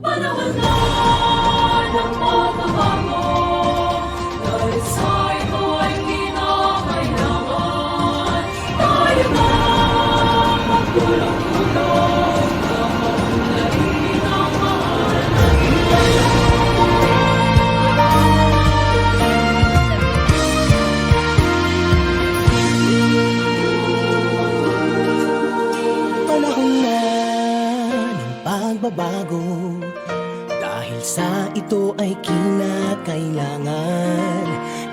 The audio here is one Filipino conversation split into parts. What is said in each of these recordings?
Panahon na ng pagbabago, dahil sa ito ay kinakailangan tayo na magtulong-tulong na maunlarin ang mahal nating Panahon na ng pagbabago, dahil sa ito ay kinakailangan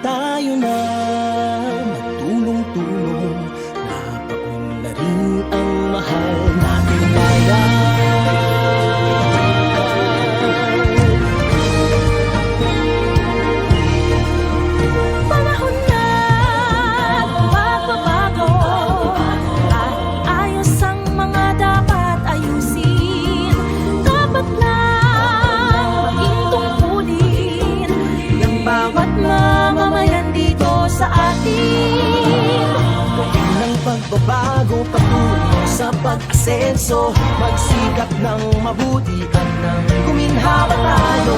tayo na magtulong-tulong na paunlarin ang mahal nating bayan. Panahon na ng pagbabago, at ayos ang mga dapat ayusin. Dapat lang maging tungkulin ng bawat mamamayan dito sa atin. Gawin ng pagbabago patungo sa pag-asenso, magsikap ng mabuti at nang guminhawa tayo.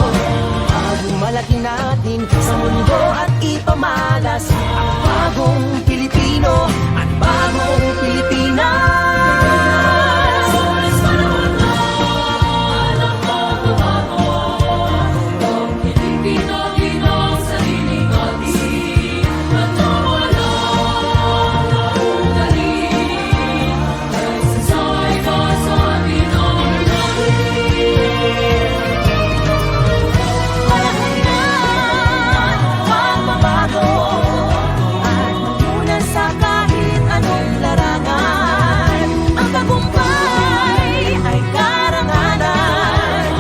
Malaki natin sa mundo at ipamalas ang bagong Pilipino at bagong Pilipinas. panahon na ng pagbabago, nang hiligpit natin ang sarili natin at nawala ng ugali, dahil sa iba sa atin ang Panahon na ng pagbabago, at magmula sa kahit anong larangan, ang tagumpay ay karangalan.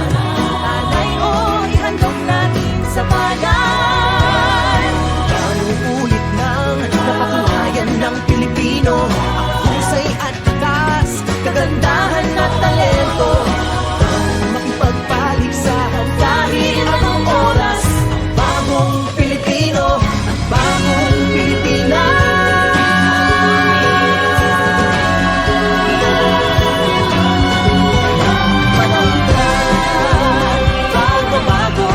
Alay o ihandog natin sa bayan. Ang ulit ng napatunayan ng Pilipino, ang husay at takas, kagandahan at talento, makipagpaligsahan kahit anong oras. Ang bagong Pilipino at bagong Pilipinas. Panahon na pagbabago,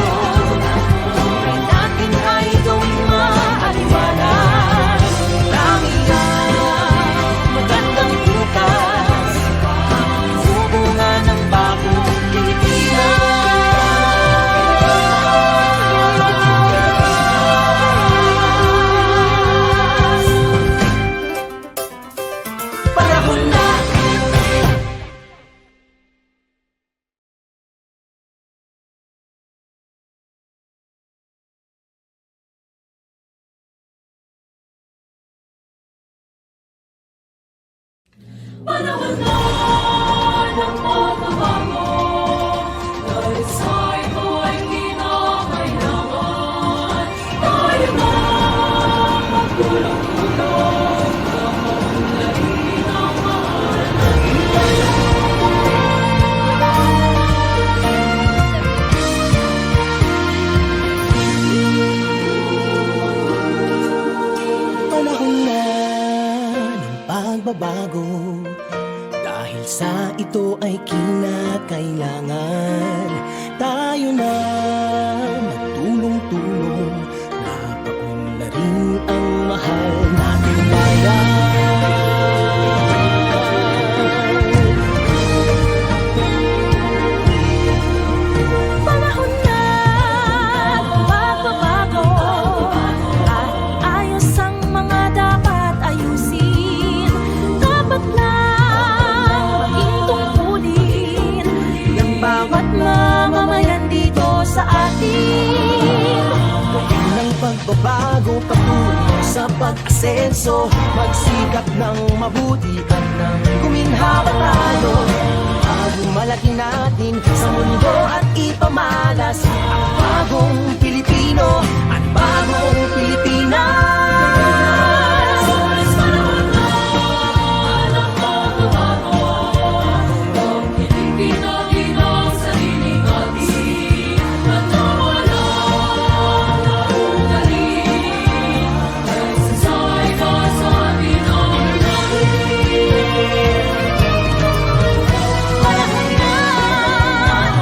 Buhay natin ay gawing maaliwalas. Langit ang magandang bukas, sumunga ng bagong Pilipinas. panahon na. panahon na ng pagbabago, dahil sa ito ay kinakailangan tayo na magtulong-tulong na maunlarin ang mahal nating Panahon na ng pagbabago, dahil sa ito ay kinakailangan tayo na magtulong-tulong na paunlarin ang mahal nating bayan. Panahon na ng pagbabago, at ayos ang mga dapat ayusin. Dapat lang maging tungkulin ng bawat mamamayan dito sa atin. Gawin ng pagbabago patungo sa pag-asenso, magsikap ng mabuti at nang guminhawa tayo. Malaki natin sa mundo at ipamalas ang bagong Pilipino at bagong Pilipinas. panahon na ng pagbabago, nang hiligpit natin ang sarili natin at nawala ng ugali, dahil sa iba sa atin ang Panahon na ng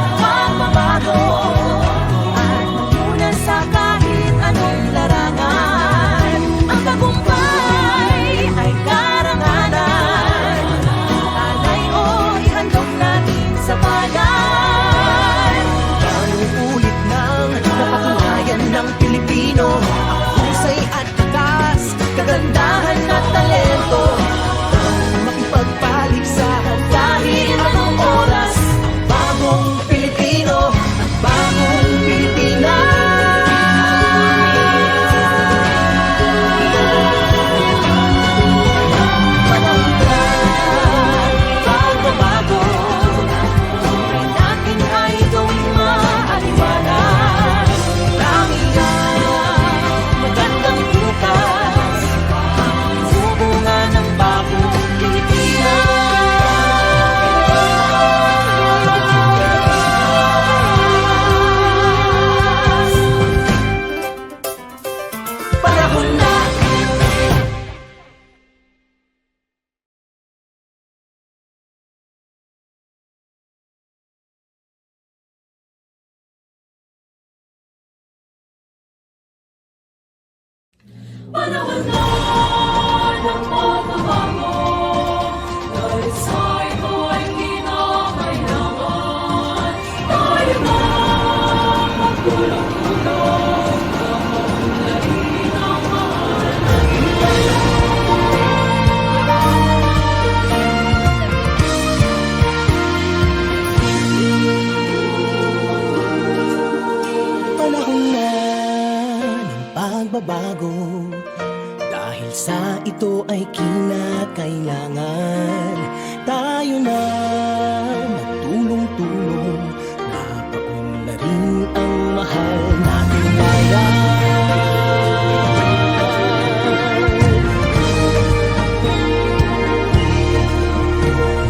Panahon na ng pagbabago, dahil sa ito ay kinakailangan. Tayo na magtulong-tulong, kapaunlarin ang Panahon na ng pagbabago, dahil sa ito ay kinakailangan. Tayo na magtulong-tulong, napaunlarin ang mahal nating bayan.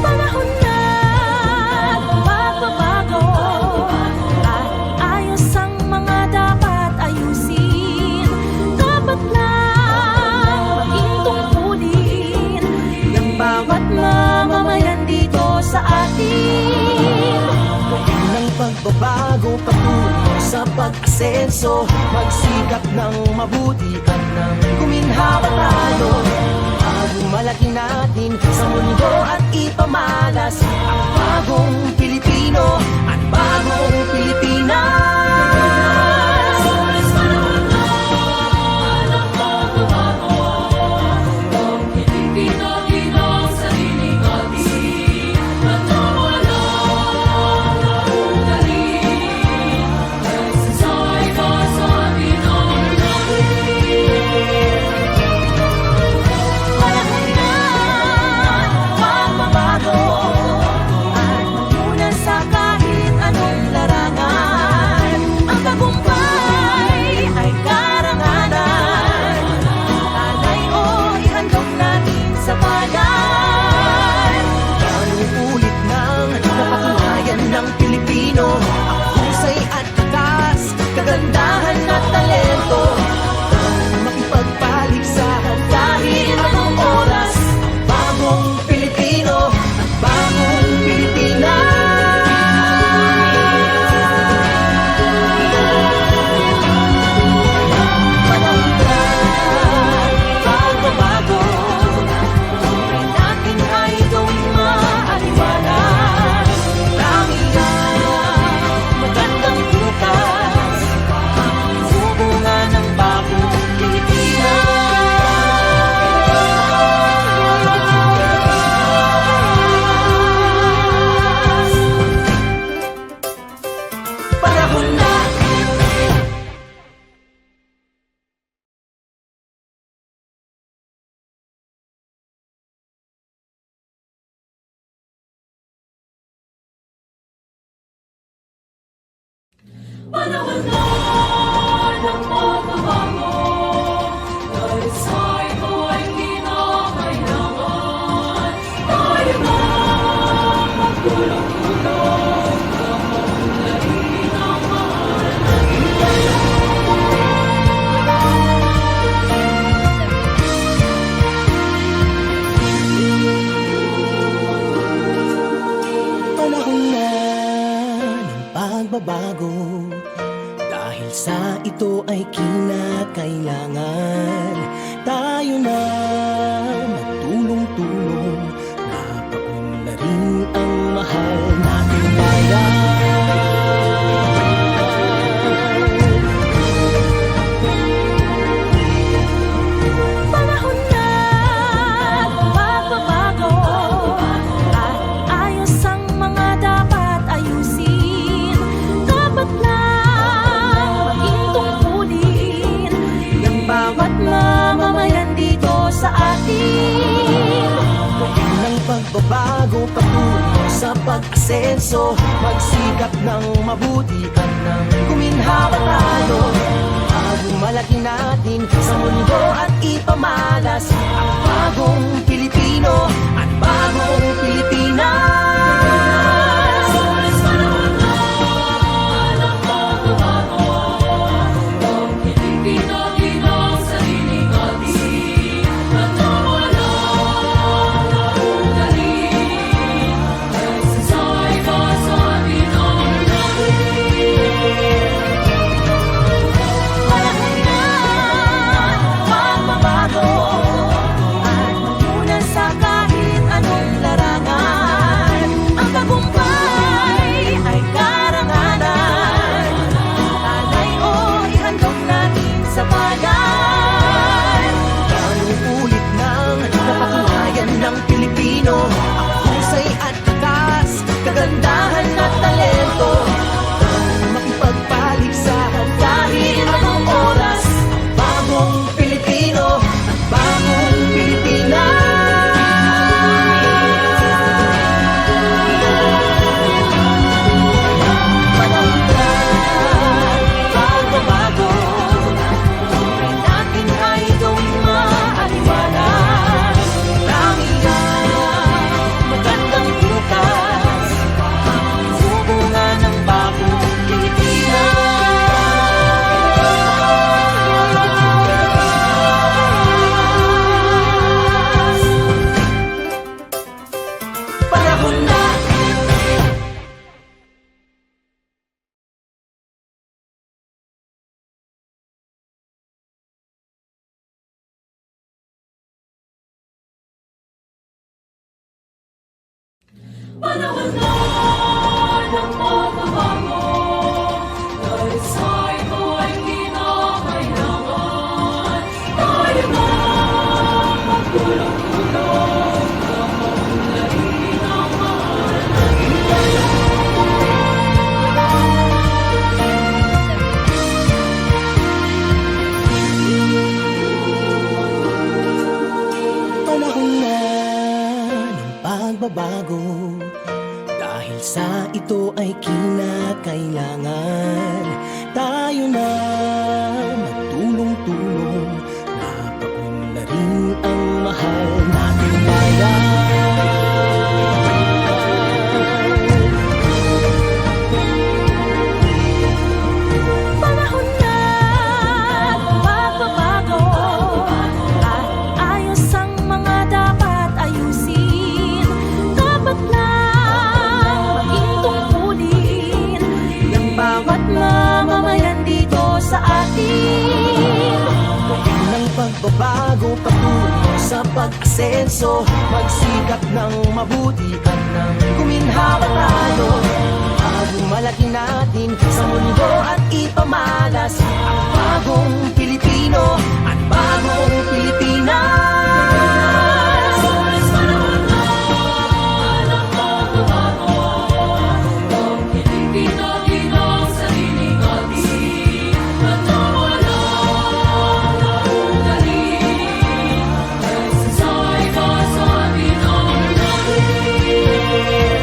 Panahon na ng pagbabago, at ayos ang mga dapat ayusin. Dapat lang maging tungkulin ng bawat mamamayan dito sa atin. Ng pagbabago patungo sa pag-asenso, magsikap ng mabuti at ng guminhawa tayo. Malaki natin sa mundo at ipamalas ang bagong Pilipino at bagong Pilipinas. panahon na ng pagbabago, ang hilingin natin ang sariling atin, at nawala ang ugali, dahil sa iba sa atin ang Panahon na ng pagbabago, at magmunan sa kahit anong larangan. Ang tagumpay ay karangalan. Alay o ihandog natin sa bayan. Anong ulit ng napatunayan ng Pilipino, ang husay at tatas, kagandahan at talento. Makipagpaligsahan kahit anong oras, ang bagong Pilipino at bagong Pilipinas. Panahon na pagbabago, buhay natin ay gawing maaliwalas. Langit ang magandang bukas, sumunga ng bagong Pilipinas. Panahon na. panahon na ng pagbabago, dahil sa ito ay kinakailangan. Tayo na magtulong-tulong, kapaunlarin ang Panahon na ng pagbabago, dahil sa ito ay kinakailangan. Tayo na magtulong-tulong, napaunlarin ang mahal nating bayan. Panahon na ng pagbabago, at ayos ang mga dapat ayusin. Dapat lang maging tungkulin ng bawat mamamayan dito sa atin. Ng pagbabago patungo sa pag-asenso, magsikap ng mabuti at ng guminhawa tayo. Malaki natin sa mundo at ipamalas ang bagong Pilipino at bagong Pilipinas. panahon na ng pagbabago, ang hilingin natin ang sariling atin, at nawala ang ugali, dahil sa iba sa atin ang Panahon na ng Panahon na ng pagbabago, dahil sa ito ay kinakailangan tayo na magtulong-tulong na maunlarin ang mahal na Panahon na ng pagbabago, dahil sa ito ay kinakailangan tayo na magtulong-tulong na paunlarin ang mahal nating bayan. Panahon na magbabago at ayos ang mga dapat ayusin. Dapat lang maging tungkulin ng bawat mamamayan dito sa atin. Gawin ng pagbabago patungo sa pag-asenso, magsikap ng mabuti at ng guminhawa tayo. Malaki natin sa mundo at ipamalas ang bagong Pilipino at bagong Pilipinas. panahon na ng pagbabago, ang hilingin natin ang sariling atin at nawalan ang ugali, dahil sa ikasabi ng natin.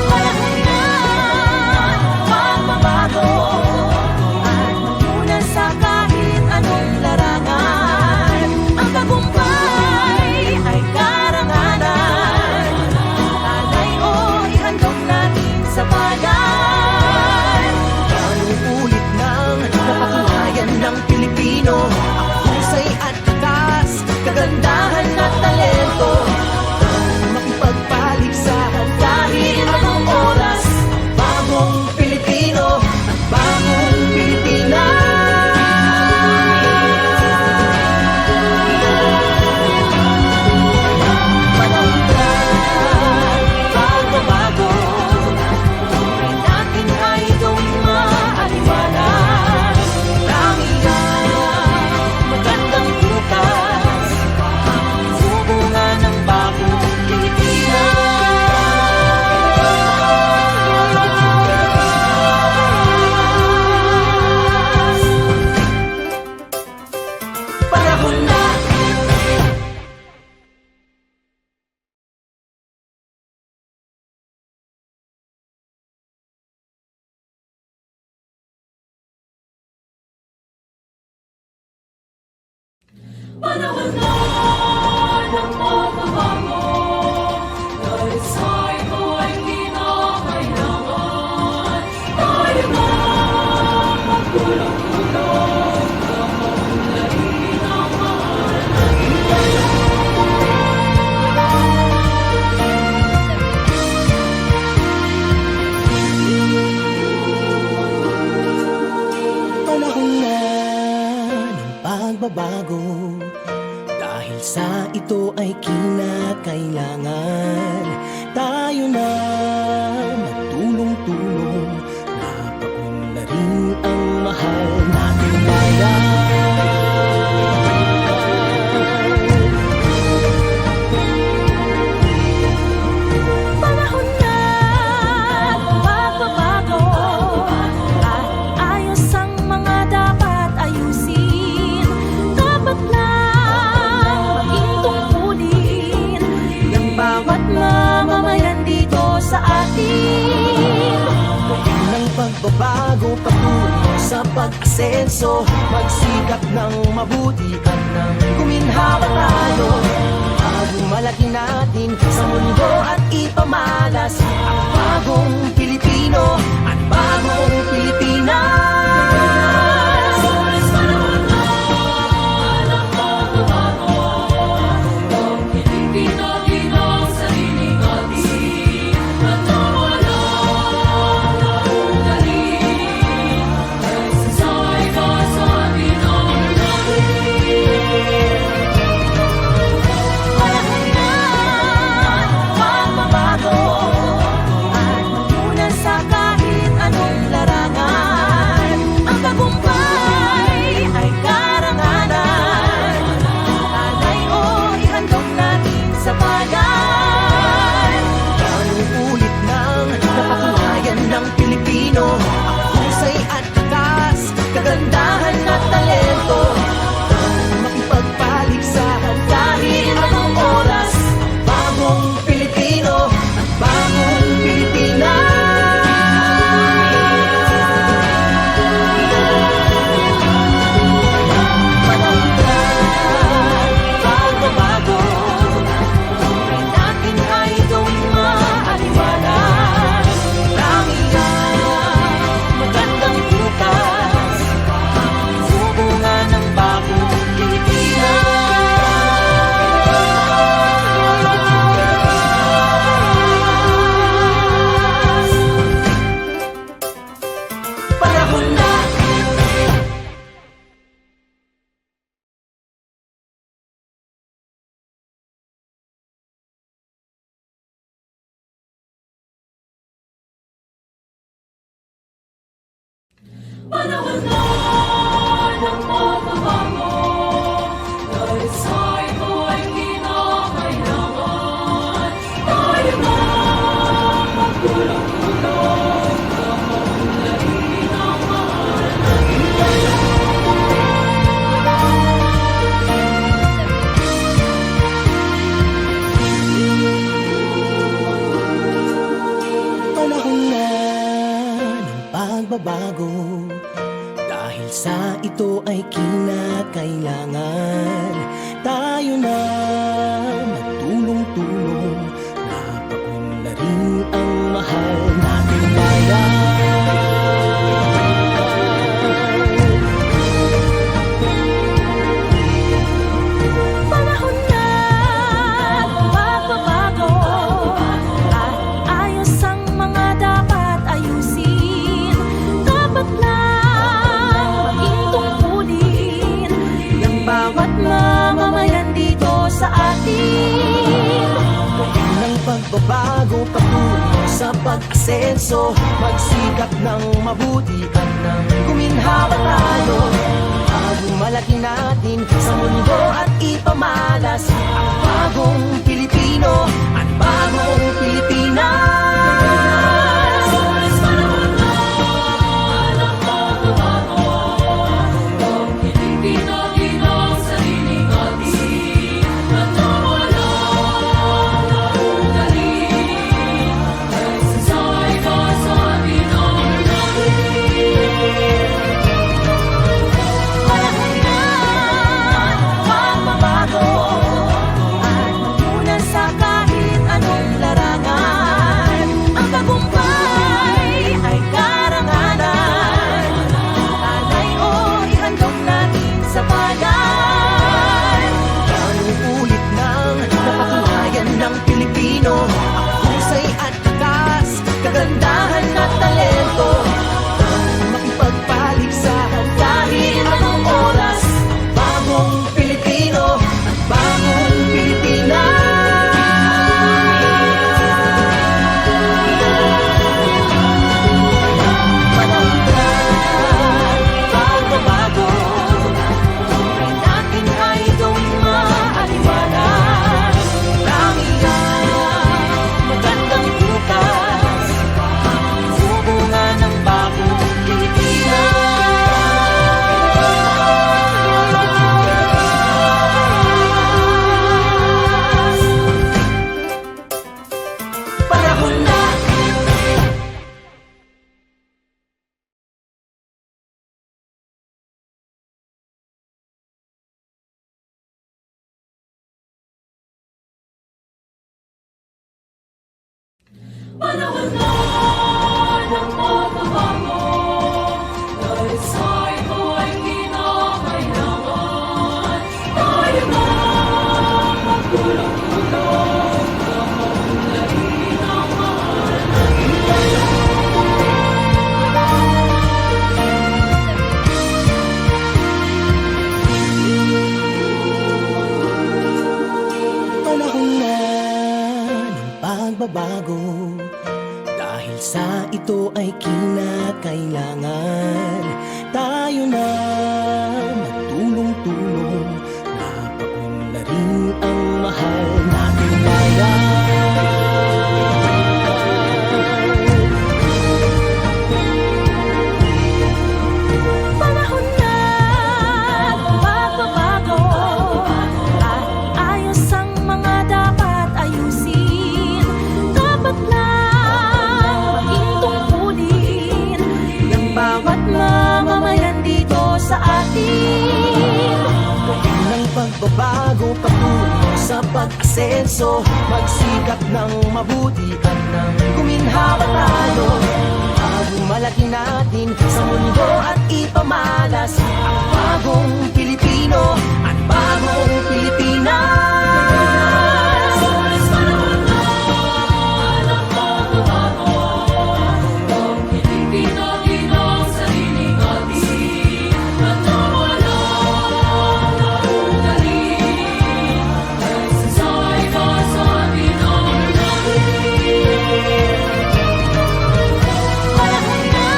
Panahon na magbabago at magmula sa kahit anong larangan. Ang tagumpay ay karangalan. Alay o ihandog natin sa bayan. Anong ulit ng napatunayan ng Pilipino ang husay at takas, kagandahan at talento, makipagpaligsahan kahit anong oras. Bagong Pilipino at bagong Pilipinas. Panahon na pagbabago, tunay natin ay gawing maaliwalas. Marami ang magandang bukas, sumunga ng bagong Pilipinas. Panahon na. Panahon na ng pagbabago, dahil sa ito ay kinakailangan tayo na magtulong-tulong na maunlarin ang mahal na Panahon na ng pagbabago, dahil sa ito ay kinakailangan tayo na magtulong-tulong na paunlarin ang mahal nating bayan. Panahon na magbabago at ayos ang mga dapat ayusin. Dapat lang maging tungkulin ng bawat mamamayan dito sa atin. Gawin ng pagbabago patungo sa pag-asenso, magsikap ng mabuti at ng guminhawa tayo. Malaki natin sa mundo at ipamalas ang bagong Pilipino at bagong Pilipinas. panahon na ng pagbabago, ang hilingin natin ang sariling atin at nawalan ang ugali, dahil sa ikasabi ng natin. Panahon na Panahon na ng pagbabago, dahil sa ito ay kinakailangan tayo na magtulong-tulong, kapaunlarin ang mahal natin kayo. Panahon na ng pagbabago, dahil sa ito ay kinakailangan tayo na magtulong-tulong, napaunlarin ang mahal nating bayan. Panahon na ng pagbabago, at ayos ang mga dapat ayusin. Dapat lang maging tungkulin ng bawat mamamayan dito sa atin. Ng pagbabago patungo sa pag-asenso, magsikap ng mabuti at nang guminhawa tayo. Malaki natin sa mundo at ipamalas ang bagong Pilipino at bagong Pilipinas. Panahon na ng pagbabago, ang Pilipino ang sariling atin, at nawala ng ugali, ay sasay ka sa binaw natin. Panahon na pagbabago, at magmula sa kahit anong larangan. Ang tagumpay ay karangalan. Alay o ihandog natin sa bayan. Ulit nang napatunayan ng Pilipino ang husay at takas, kagandahan at talento. Makipagpaligsahan kahit anong oras, ang bagong Pilipino at bagong Pilipinas. Panahon na pagbabago, tunay natin ay gawing maaliwalas. Langit ang magandang bukas, sumunga ng bagong Pilipinas. Panahon na. Panahon na ng pagbabago, dahil sa ito ay kinakailangan tayo na magtulong-tulong, kapaunlarin ang mahal natin kayo. Panahon na ng pagbabago, dahil sa ito ay kinakailangan tayo na magtulong-tulong, napaunlarin ang mahal nating bayan. Panahon na ng pagbabago, at ayos ang mga dapat ayusin. Dapat lang maging tungkulin ng bawat mamamayan dito sa atin. Ng pagbabago patungo sa pag-asenso, magsikap ng mabuti at nang guminhawa tayo. Malaki natin sa mundo at ipamalas ang bagong Pilipino at bagong Pilipinas. Panahon na ng pagbabago, ang Pilipino ang sariling atin, at nawala ng ugali, ay sasay ka sa binaw natin. Panahon na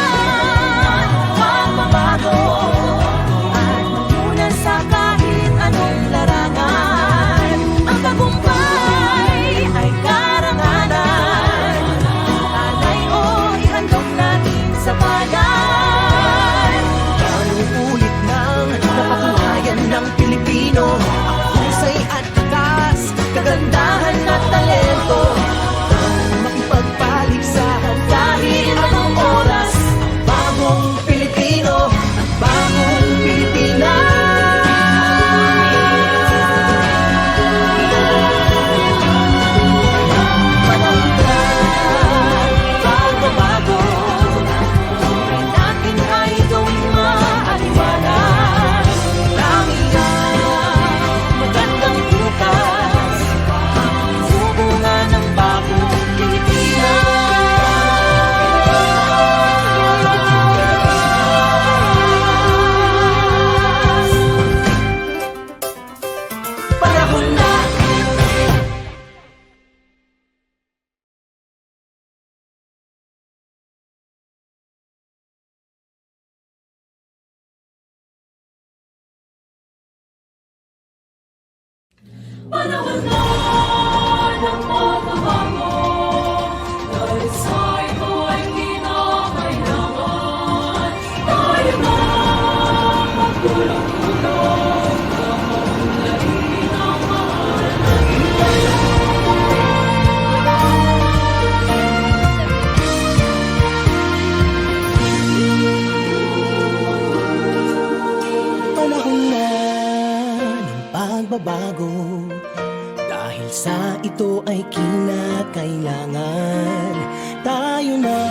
sa ito ay kinakailangan tayo na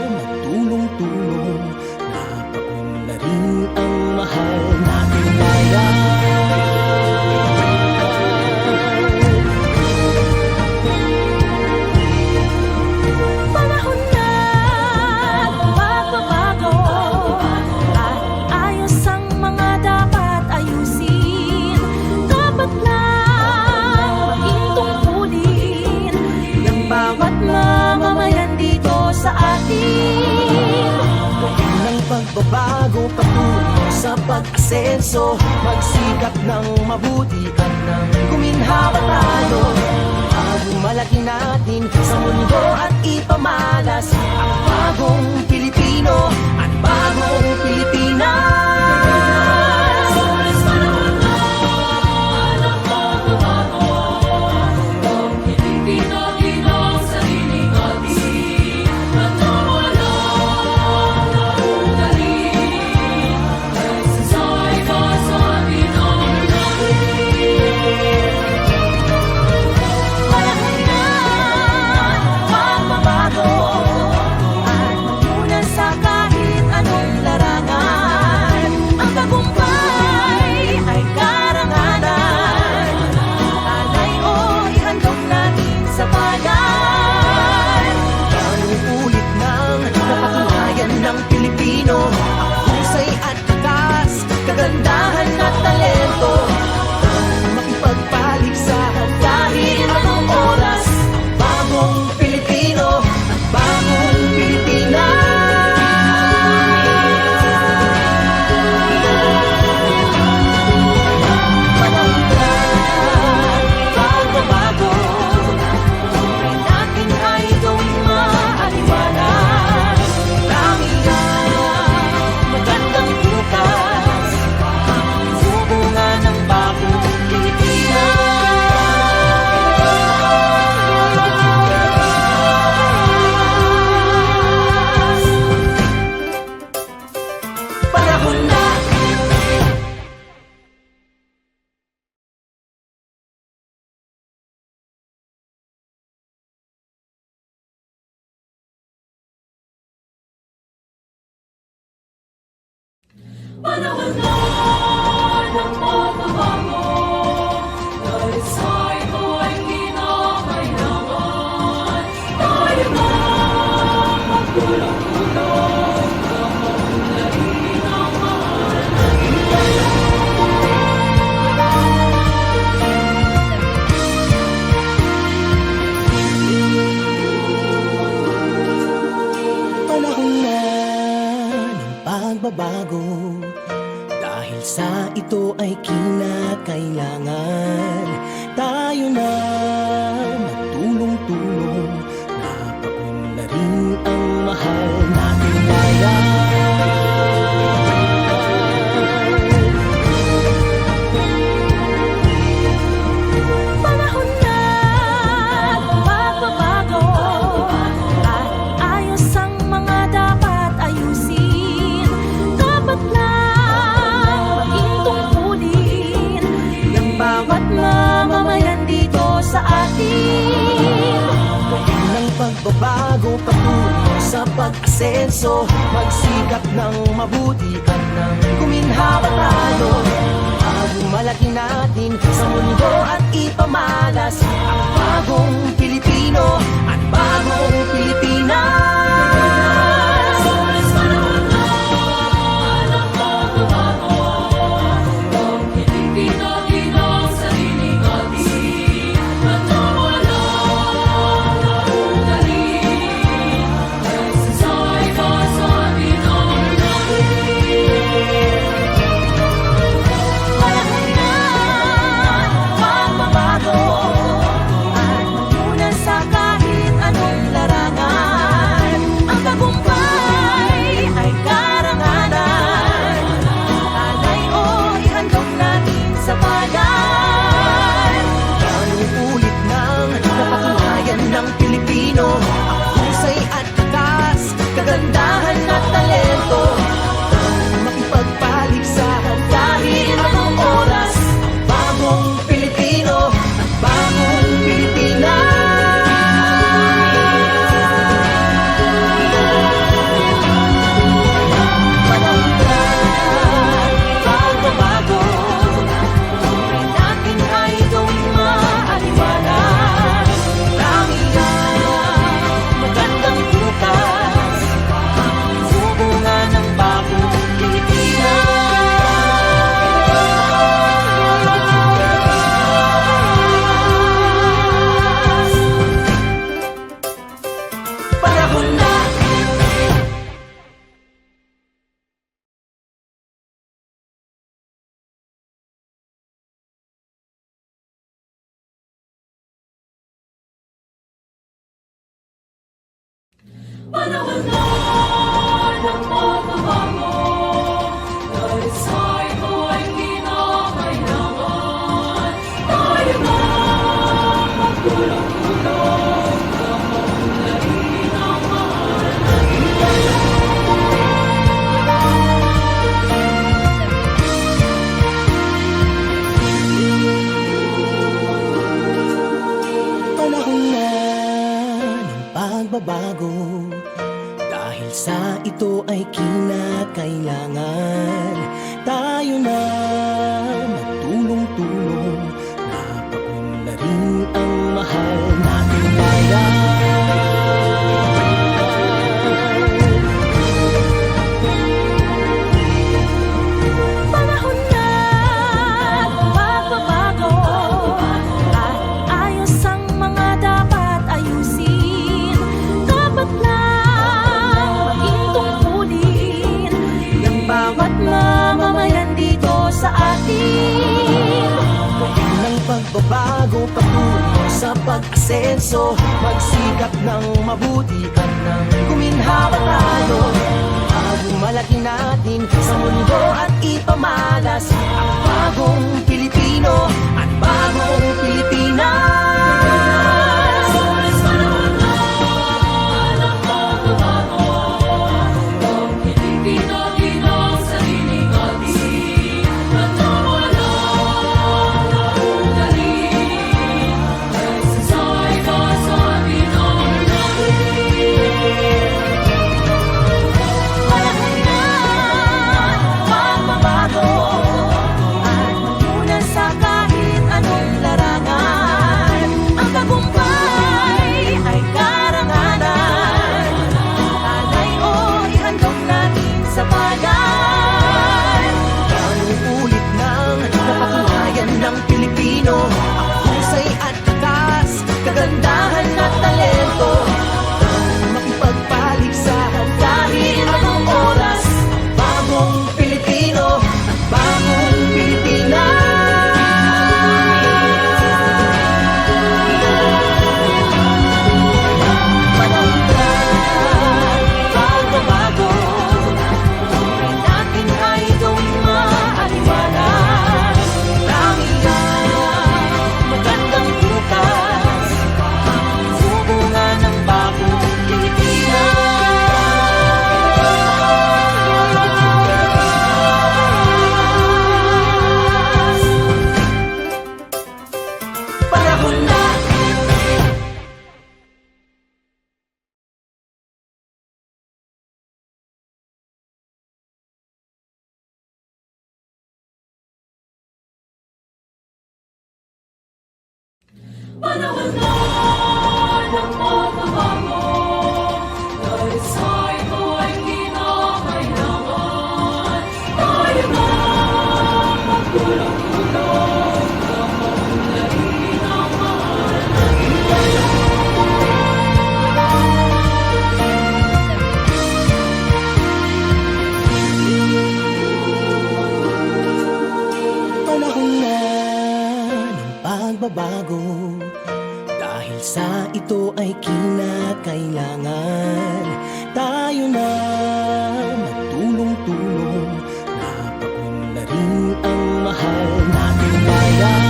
magtulong-tulong. Napaunlarin ang mahal nating bayan. Panahon na magbabago at iayos ang mga dapat ayusin. Dapat lang maging tungkulin ng bawat mamamayan dito sa atin. Ng pagbabago patungo sa pag-asenso, magsikap ng mabuti at ng guminhawa tayo. Malaki natin sa mundo at ipamalas ang bagong Pilipino at bagong Pilipinas. Panahon na ng pagbabago, ang Pilipino ang sarili natin. Nagtawala ng ugali, nagsasay ka sa atin ang lahat. Panahon na magbabago at magmula sa kahit anong larangan. Ang tagumpay ay karangalan. Alay o ihandog natin sa bayan. Ulit ng napatunayan ng Pilipino ang husay at takas, kagandahan at talento. Makipagpaligsahan kahit anong oras, ang bagong Pilipino at bagong Pilipinas. Panahon na pagbabago, buhay natin ay gawing maaliwalas. Marami ang magandang bukas, sumunga ng bagong Pilipinas. Panahon na. Panahon na ng pagbabago, dahil sa ito ay kinakailangan tayo na magtulong-tulong. Napaunlarin ang mahal nating Panahon na ng pagbabago, dahil sa ito ay kinakailangan tayo na magtulong-tulong. Napaunlarin ang mahal nating bayan. Panahon na magbabago at iayos ang mga dapat ayusin. Dapat lang maging tungkulin ng bawat mamamayan dito sa atin. Ng pagbabago patungo sa pag-asenso, magsikap ng mabuti at ng guminhawa tayo. Malaki natin sa mundo at ipamalas ang bagong Pilipino at bagong Pilipinas. Panahon na ng pagbabago, ang Pilipino ang sarili natin. Nagtawala ng ugali, nagsasay ka sa atin ang lahat. Panahon na magbabago at magmula sa kahit Panahon na ng pagbabago, dahil sa ito ay kinakailangan. Tayo na magtulong-tulong, mapaunlarin ang mahal na Panahon na ng pagbabago, dahil sa ito ay kinakailangan. Tayo na magtulong-tulong, napaunlarin ang mahal nating bayan. Panahon na ng pagbabago, at ayos ang mga dapat ayusin. Dapat lang maging tungkulin ng bawat mamamayan dito sa atin. Ng pagbabago patungo sa pag-asenso, magsikap ng mabuti at ng guminhawa tayo. Malaki natin sa mundo at ipamalas ang bagong Pilipino at bagong Pilipinas. panahon na ng pagbabago, ang Pilipino din ang sariling atin, at nawalang naungarin, dahil sa kasabi ng langit. Panahon na ng pagbabago, at magmula sa kahit anong larangan, ang tagumpay ay karangalan. Alay o ihandog natin sa bayan. Ang ulit ng napatunayan ng Pilipino, ang husay at tatas, kagandahan at talento. Makipagpaligsahan kahit anong oras, ang bagong Pilipino at bagong Pilipinas. Panahon na pagbabago, buhay natin ay gawing maaliwalas. Marami ang magandang bukas, sumunga ng bagong Pilipinas. Panahon na. Panahon na ng pagbabago, dahil sa ito ay kinakailangan. Tayo na magtulong-tulong, mapaunlarin ang mahal na Panahon na ng pagbabago, dahil sa ito ay kinakailangan. Tayo na magtulong-tulong, napaunlarin ang mahal nating bayan.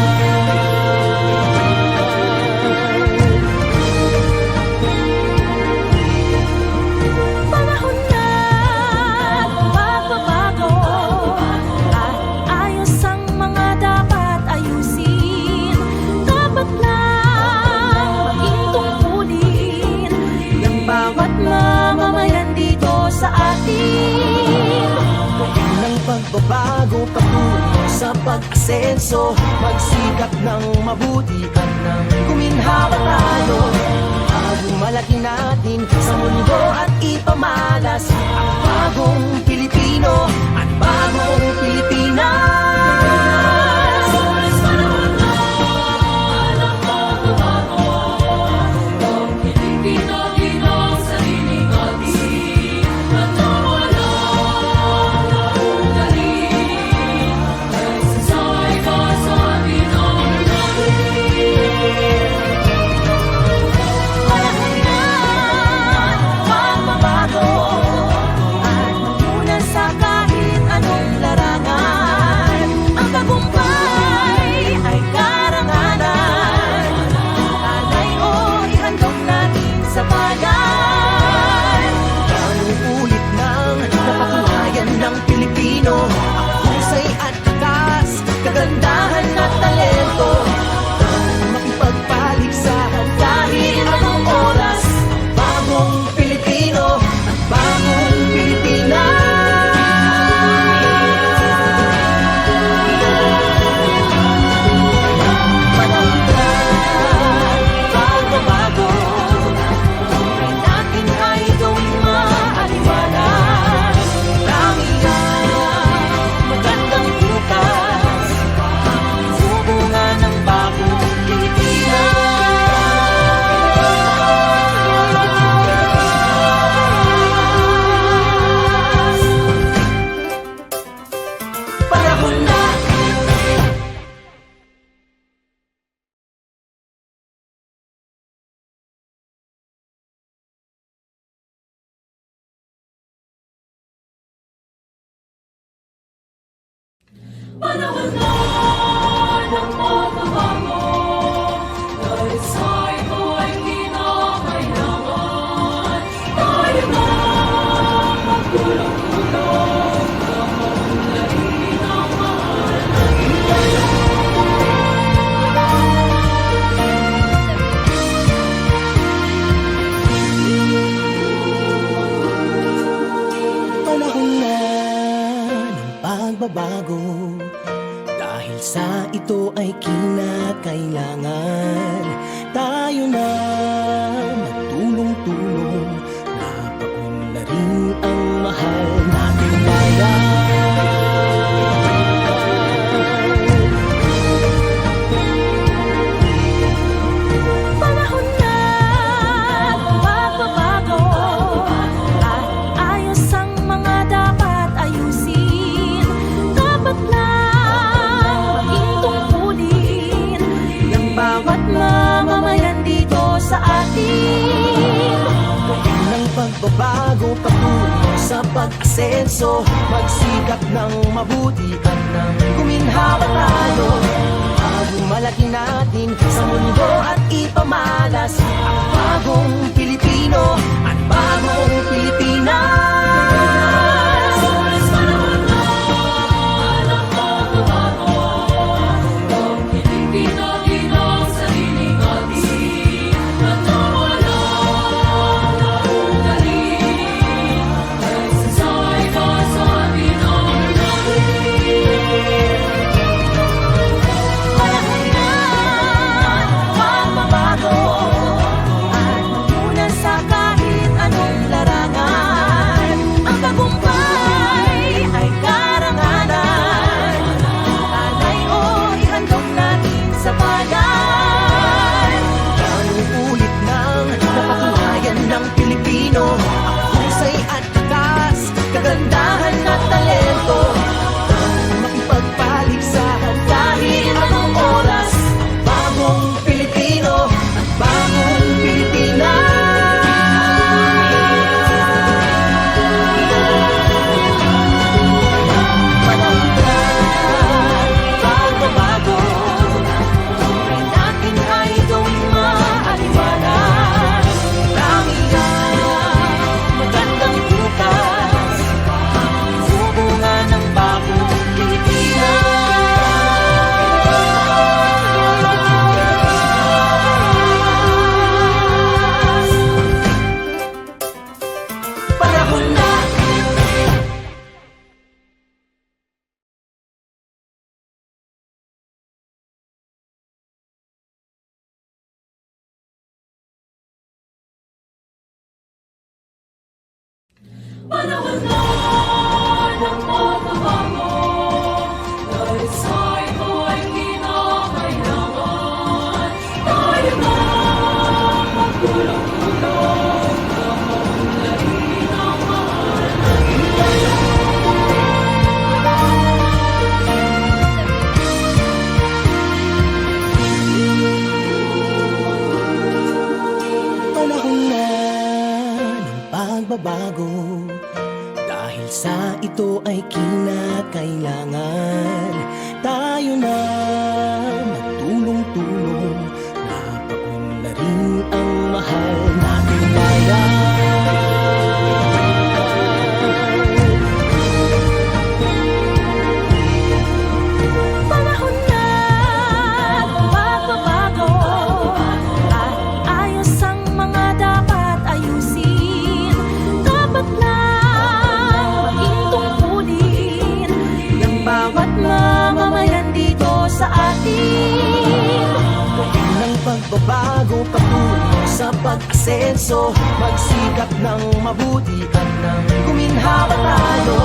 Panahon na ng pagbabago, at ayos ang mga dapat ayusin. Dapat lang maging tungkulin ng bawat mamamayan dito sa atin. Ng pagbabago patungo sa pag-asenso, magsikap ng mabuti at ng guminhawa tayo. Malaki natin sa mundo at ipamalas ang bagong Pilipino at bagong Pilipinas. panahon na ng pagbabago, ang Pilipino din ang sariling atin, at nawalang naungarin, dahil sa kasabi ng langit. Panahon na ng Panahon na ng pagbabago, dahil sa ito ay kinakailangan tayo na magtulong-tulong na maunlarin ang mahal natin. Panahon na ng pagbabago, dahil sa ito ay kinakailangan tayo na magtulong-tulong na paunlarin ang mahal nating bayan. Panahon na ng pagbabago at ayos ang mga dapat ayusin. Dapat lang maging tungkulin ng bawat mamamayan dito sa atin. Gawin ng pagbabago patungo sa pag-asenso, magsikap ng mabuti at ng guminhawa tayo. Malaki natin sa mundo at ipamalas ang bagong Pilipino at bagong Pilipinas. Panahon na ng pagbabago, nang pilitin natin ang sarili natin at nawala na ugali, dahil sa ipasabi ng natin. Panahon na ng pagbabago at mamunan sa kahit anong larangan. Ang tagumpay ay karangalan. Alay o ihandog natin sa bayan. Anong ulit nang napatunayan ng Pilipino ang husay at takas, kagandahan at talento. Makipagpaligsahan kahit anong oras, bagong Pilipino at bagong Pilipinas. Panahon na pagbabago, buhay natin ay gawing maaliwalas. Marami ang magandang bukas, sumunga ng bagong Pilipinas. Panahon na. Panahon na ng pagbabago, dahil sa ito ay kinakailangan tayo na magtulong-tulong na maunlarin ang mahal natin. Panahon na ng pagbabago, dahil sa ito ay kinakailangan tayo na magtulong-tulong na paunlarin ang mahal nating bayan. Panahon na ng pagbabago at ayos ang mga dapat ayusin. Dapat lang maging tungkulin ng bawat mamamayan dito sa atin. Gawin ng pagbabago patungo sa pag-asenso, magsikap ng mabuti at ng guminhawa tayo.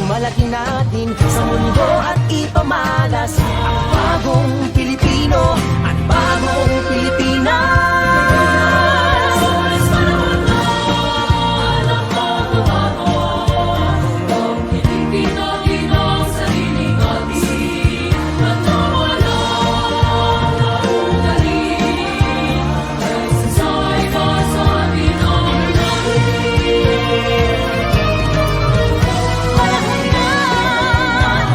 Malaki natin sa mundo at ipamalas ang bagong Pilipino at bagong Pilipinas. Panahon na ng pagbabago, nang pilitin natin ang sarili natin at nawala na ugali, dahil sa ipasabi ng natin. Panahon na ng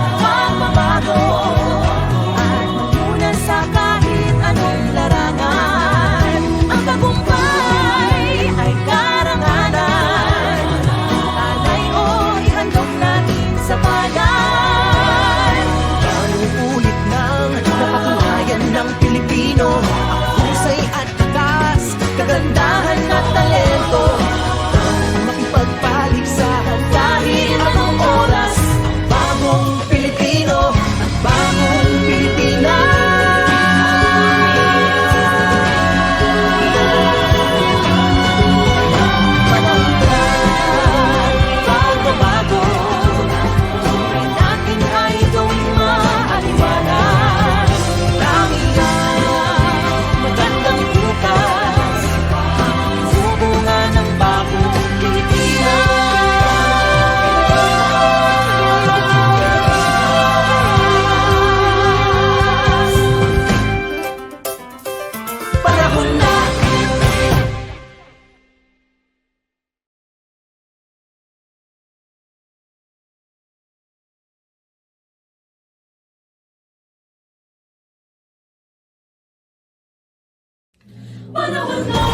Panahon na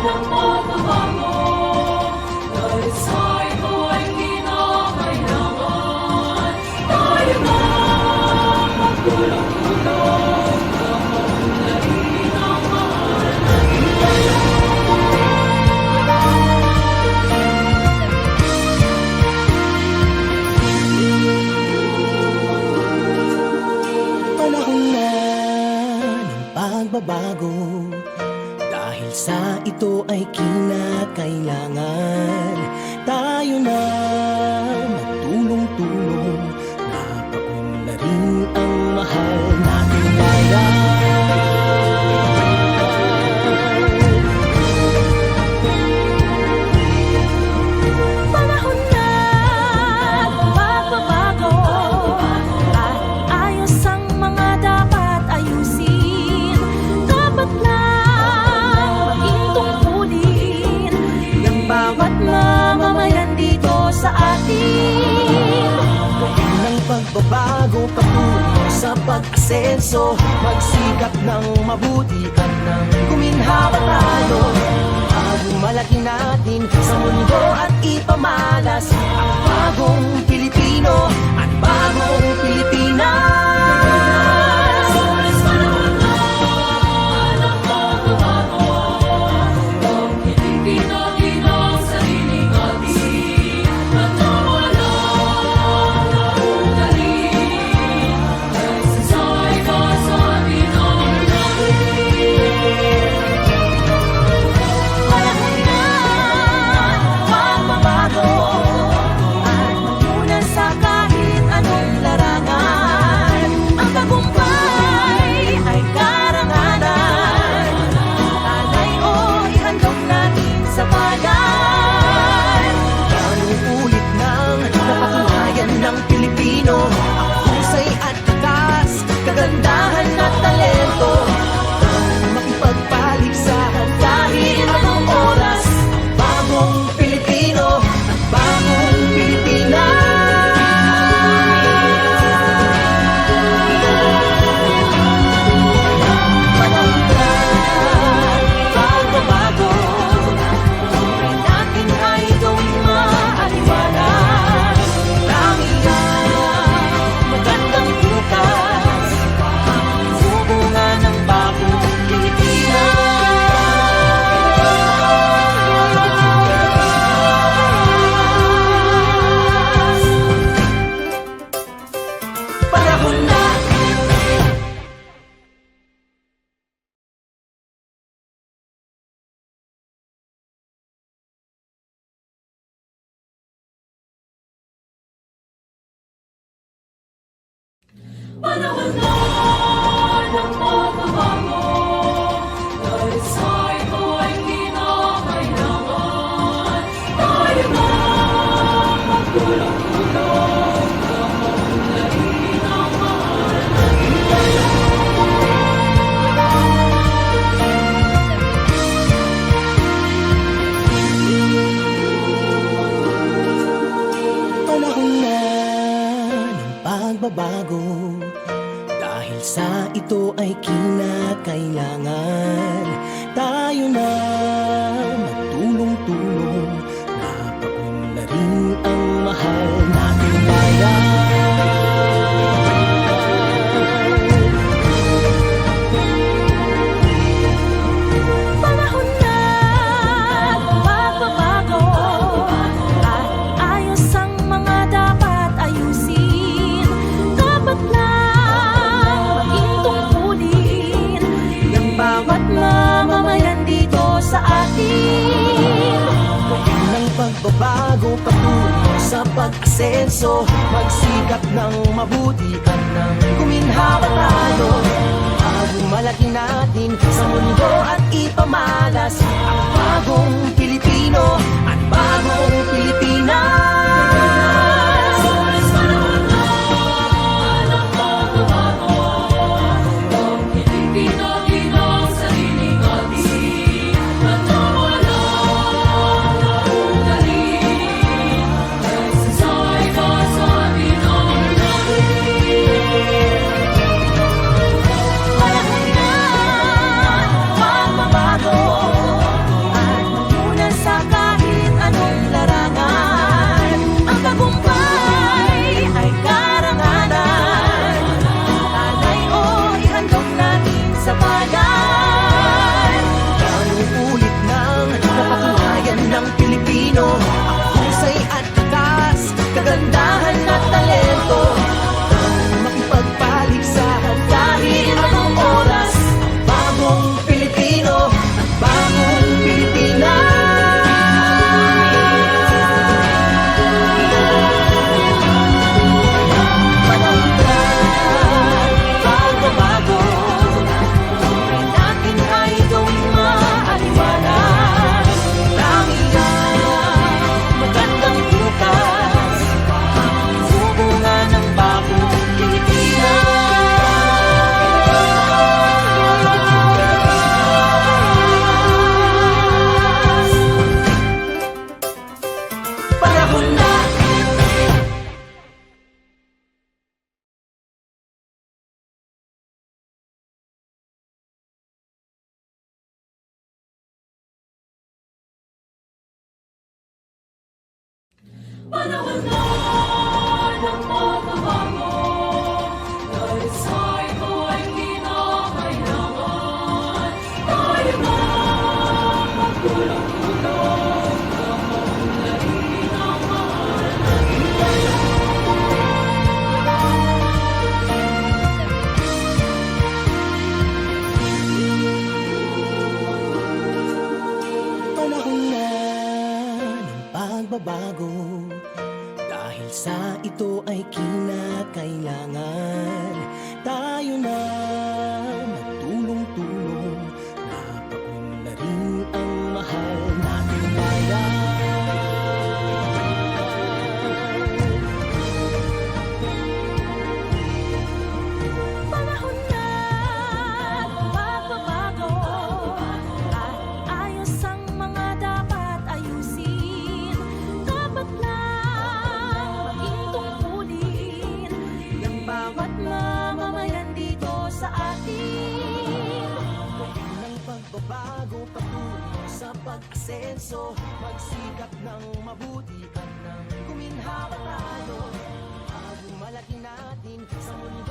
ng pagbabago, dahil sa ito ay kinakailangan tayo na magtulong-tulong na maunlarin ang mahal natin ngayon. Panahon na ng pagbabago, dahil sa ito ay kinakailangan tayo na magtulong-tulong na paunlarin ang mahal nating bayan. Panahon na ng pagbabago, at ayos ang mga dapat ayusin. Dapat lang maging tungkulin ng bawat mamamayan dito sa atin. Ng pagbabago patungo sa pag-asenso, magsikap ng mabuti at ng guminhawa tayo. Malaki natin sa mundo at ipamalas ang bagong Pilipino at bagong Pilipinas. Panahon na ng pagbabago, nang hilingin natin ang sariling atin at nawala na ugali, dahil sa ikasabi ng langit. Panahon na ng pagbabago, at magmunan sa kahit anong larangan. Ang tagumpay ay karangalan. Alay o ihandog natin sa bayan. Ganong ulit nang napatunayan ng Pilipino ang husay at tatas, kagandahan at talento. Makipagpaligsahan kahit anong oras, bagong Pilipino at bagong Pilipinas. Panahon na pagbabago, buhay natin ay gawing maaliwalas. Langit ang magandang bukas, sumunga ng bagong Pilipinas. Panahon na. Panahon na ng pagbabago, dahil sa ito ay kinakailangan tayo na magtulong-tulong na maunlarin ang mahal natin ngayon. Panahon na ng pagbabago, dahil sa ito ay kinakailangan tayo na magtulong-tulong na paunlarin ang mahal nating bayan. Panahon na ng pagbabago, at ayos ang mga dapat ayusin. Dapat lang maging tungkulin ng bawat mamamayan dito sa atin. Ng pagbabago patungo sa pag-asenso, magsikap ng mabuti at ng guminhawa tayo. Malaki natin sa mundo at ipamalas ang bagong Pilipino at bagong Pilipinas. Panahon na ng pagbabago, nang hilingin natin ang sariling atin at nawala na ugali, dahil sa ikasabi ng langit. Panahon na ng pagbabago, Panahon na ng pagbabago, dahil sa ito ay kinakailangan tayo na magtulong-tulong na maunlarin ang mahal na Panahon na ng pagbabago, dahil sa ito ay kinakailangan tayo na magtulong-tulong na paunlarin ang mahal nating bayan. Panahon na magbabago at ayos ang mga dapat ayusin. Dapat lang maging tungkulin ng bawat mamamayan dito sa atin. Ng pagbabago patungo sa pag-asenso, magsikap ng mabuti at ng kuminhawa tayo. Pagmalaki natin sa mundo